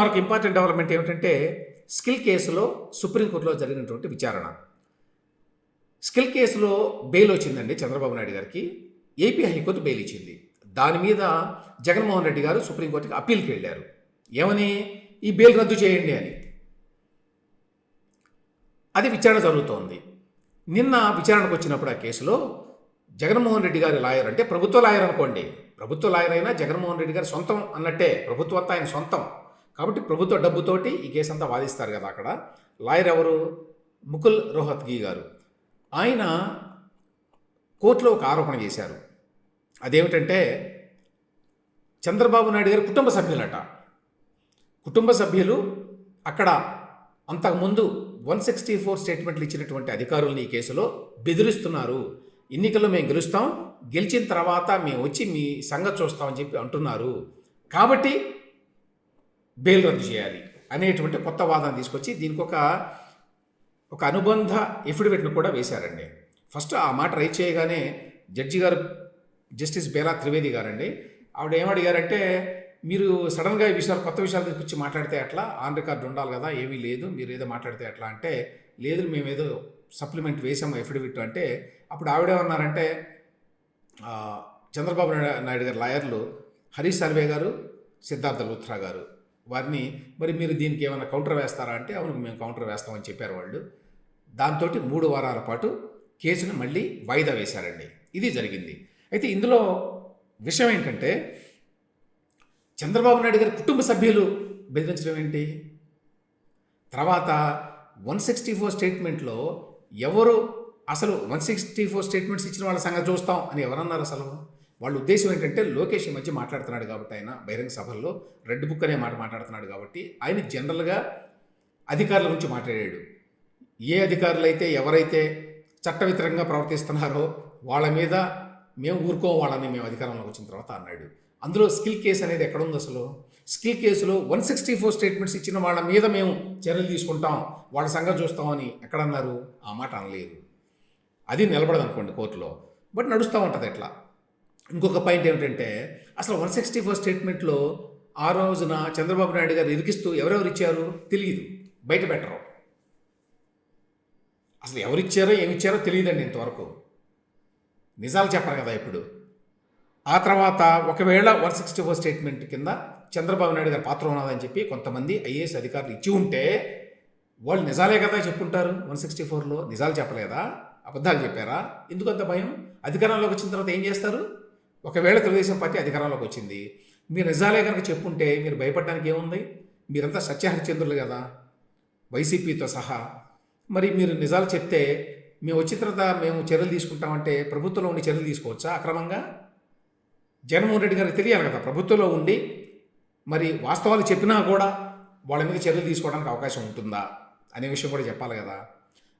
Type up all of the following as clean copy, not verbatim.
మరొక important development ఏమిటంటే skill కేసులో సుప్రీంకోర్టులో జరిగినటువంటి విచారణ. స్కిల్ కేసులో బెయిల్ వచ్చిందండి చంద్రబాబు నాయుడు గారికి. ఏపీ హైకోర్టు బెయిల్ ఇచ్చింది. దాని మీద జగన్మోహన్ రెడ్డి గారు సుప్రీంకోర్టుకి అప్పీల్కి వెళ్ళారు. ఏమని? ఈ బెయిల్ రద్దు చేయండి అని. అది విచారణ జరుగుతోంది. నిన్న విచారణకు వచ్చినప్పుడు ఆ కేసులో జగన్మోహన్ రెడ్డి గారి లాయర్, అంటే ప్రభుత్వ లాయర్ అనుకోండి, ప్రభుత్వ లాయర్ అయినా జగన్మోహన్ రెడ్డి గారి సొంతం అన్నట్టే, ప్రభుత్వం అంతా ఆయన సొంతం కాబట్టి ప్రభుత్వ డబ్బుతోటి ఈ కేసు అంతా వాదిస్తారు కదా. అక్కడ లాయర్ ఎవరు? ముకుల్ రోహత్గి గారు. ఆయన కోర్టులో ఒక ఆరోపణ చేశారు. అదేమిటంటే చంద్రబాబు నాయుడు గారి కుటుంబ సభ్యులట. కుటుంబ సభ్యులు అక్కడ అంతకుముందు 164 స్టేట్మెంట్లు ఇచ్చినటువంటి అధికారులను ఈ కేసులో బెదిరిస్తున్నారు. ఎన్నికల్లో మేము గెలుస్తాం, గెలిచిన తర్వాత మేము వచ్చి మీ సంగతి చూస్తామని చెప్పి అంటున్నారు. కాబట్టి బెయిల్ రద్దు చేయాలి అనేటువంటి కొత్త వాదన తీసుకొచ్చి దీనికి ఒక అనుబంధ ఎఫిడవిట్ను కూడా వేశారండి. ఫస్ట్ ఆ మాట రైట్ చేయగానే జడ్జి గారు, జస్టిస్ బేలా త్రివేది గారండి, ఆవిడ ఏమడిగారంటే, మీరు సడన్గా ఈ విషయాలు, కొత్త విషయాలు తీసుకొచ్చి మాట్లాడితే ఎట్లా, ఆన్ రికార్డు ఉండాలి కదా, ఏమీ లేదు, మీరు ఏదో మాట్లాడితే ఎట్లా అంటే, లేదు మేము ఏదో సప్లిమెంట్ వేసాము ఎఫిడవిట్ అంటే, అప్పుడు ఆవిడేమన్నారంటే, చంద్రబాబు నాయుడు గారి లాయర్లు హరీష్ సాల్వే గారు, సిద్ధార్థ లూథ్రా గారు, వారిని మరి మీరు దీనికి ఏమైనా కౌంటర్ వేస్తారా అంటే, అవును మేము కౌంటర్ వేస్తామని చెప్పారు వాళ్ళు. దాంతో 3 వారాల పాటు కేసును మళ్ళీ వాయిదా వేశారండి. ఇది జరిగింది. అయితే ఇందులో విషయం ఏంటంటే, చంద్రబాబు నాయుడు గారి కుటుంబ సభ్యులు బెదిరించడం ఏంటి? తర్వాత 164 స్టేట్మెంట్లో ఎవరు అసలు 164 స్టేట్మెంట్స్ ఇచ్చిన వాళ్ళ సంగతి చూస్తాం అని ఎవరన్నారు? అసలు వాళ్ళ ఉద్దేశం ఏంటంటే, లోకేష్ ఈ మధ్య మాట్లాడుతున్నాడు కాబట్టి, ఆయన బహిరంగ సభల్లో రెడ్ బుక్ అనే మాట మాట్లాడుతున్నాడు కాబట్టి, ఆయన జనరల్గా అధికారుల గురించి మాట్లాడాడు. ఏ అధికారులైతే ఎవరైతే చట్టవితరంగా ప్రవర్తిస్తున్నారో వాళ్ళ మీద మేము ఊరుకోం, వాళ్ళని మేము అధికారంలోకి వచ్చిన తర్వాత అన్నాడు. అందులో స్కిల్ కేసు అనేది ఎక్కడుంది అసలు? స్కిల్ కేసులో 164 స్టేట్మెంట్స్ ఇచ్చిన వాళ్ళ మీద మేము చర్యలు తీసుకుంటాం, వాళ్ళ సంగతి చూస్తామని ఎక్కడన్నారు? ఆ మాట అనలేదు. అది నిలబడదు అనుకోండి కోర్టులో, బట్ నడుస్తూ ఉంటుంది ఎట్లా. ఇంకొక పాయింట్ ఏమిటంటే, అసలు 164 స్టేట్మెంట్లో ఆ రోజున చంద్రబాబు నాయుడు గారు ఇరికిస్తూ ఎవరెవరు ఇచ్చారు తెలియదు, బయట పెట్టరు. అసలు ఎవరిచ్చారో ఏమిచ్చారో తెలియదండి ఇంతవరకు. నిజాలు చెప్పరు కదా ఇప్పుడు. ఆ తర్వాత ఒకవేళ 164 స్టేట్మెంట్ కింద చంద్రబాబు నాయుడు గారి పాత్ర ఉన్నదని చెప్పి కొంతమంది ఐఏఎస్ అధికారులు ఇచ్చి ఉంటే, వాళ్ళు నిజాలే కదా చెప్పుంటారు. 164లో నిజాలు చెప్పలేదా? అబద్ధాలు చెప్పారా? ఎందుకంత భయం? అధికారంలోకి వచ్చిన తర్వాత ఏం చేస్తారు? ఒకవేళ తెలుగుదేశం పార్టీ అధికారంలోకి వచ్చింది, మీరు నిజాలే కనుక చెప్పుంటే మీరు భయపడడానికి ఏముంది? మీరంతా సత్యహరిచంద్రులు కదా, వైసీపీతో సహా. మరి మీరు నిజాలు చెప్తే మేము వచ్చిన తర్వాత మేము చర్యలు తీసుకుంటామంటే ప్రభుత్వంలో ఉండి చర్యలు తీసుకోవచ్చా అక్రమంగా? జగన్మోహన్ రెడ్డి గారికి తెలియాలి కదా, ప్రభుత్వంలో ఉండి మరి వాస్తవాలు చెప్పినా కూడా వాళ్ళ మీద చర్యలు తీసుకోవడానికి అవకాశం ఉంటుందా అనే విషయం కూడా చెప్పాలి కదా.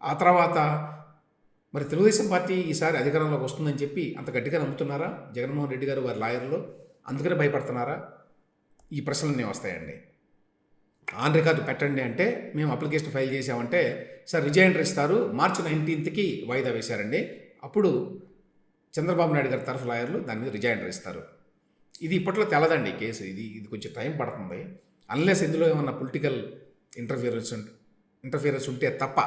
ఆ తర్వాత మరి తెలుగుదేశం పార్టీ ఈసారి అధికారంలోకి వస్తుందని చెప్పి అంత గట్టిగా నమ్ముతున్నారా జగన్మోహన్ రెడ్డి గారు వారి లాయర్లు? అందుకనే భయపడుతున్నారా? ఈ ప్రశ్నలన్నీ వస్తాయండి. ఆన్ రికార్డు పెట్టండి అంటే మేము అప్లికేషన్ ఫైల్ చేసామంటే సార్ రిజైండర్ ఇస్తారు, మార్చి 19కి వాయిదా వేశారండి. అప్పుడు చంద్రబాబు నాయుడు గారి తరఫు లాయర్లు దాని మీద రిజైండర్ ఇస్తారు. ఇది ఇప్పట్లో తెలదండి కేసు. ఇది కొంచెం టైం పడుతుంది, అన్లెస్ ఇందులో ఏమన్నా పొలిటికల్ ఇంటర్ఫియరెన్స్ ఉంటే తప్ప.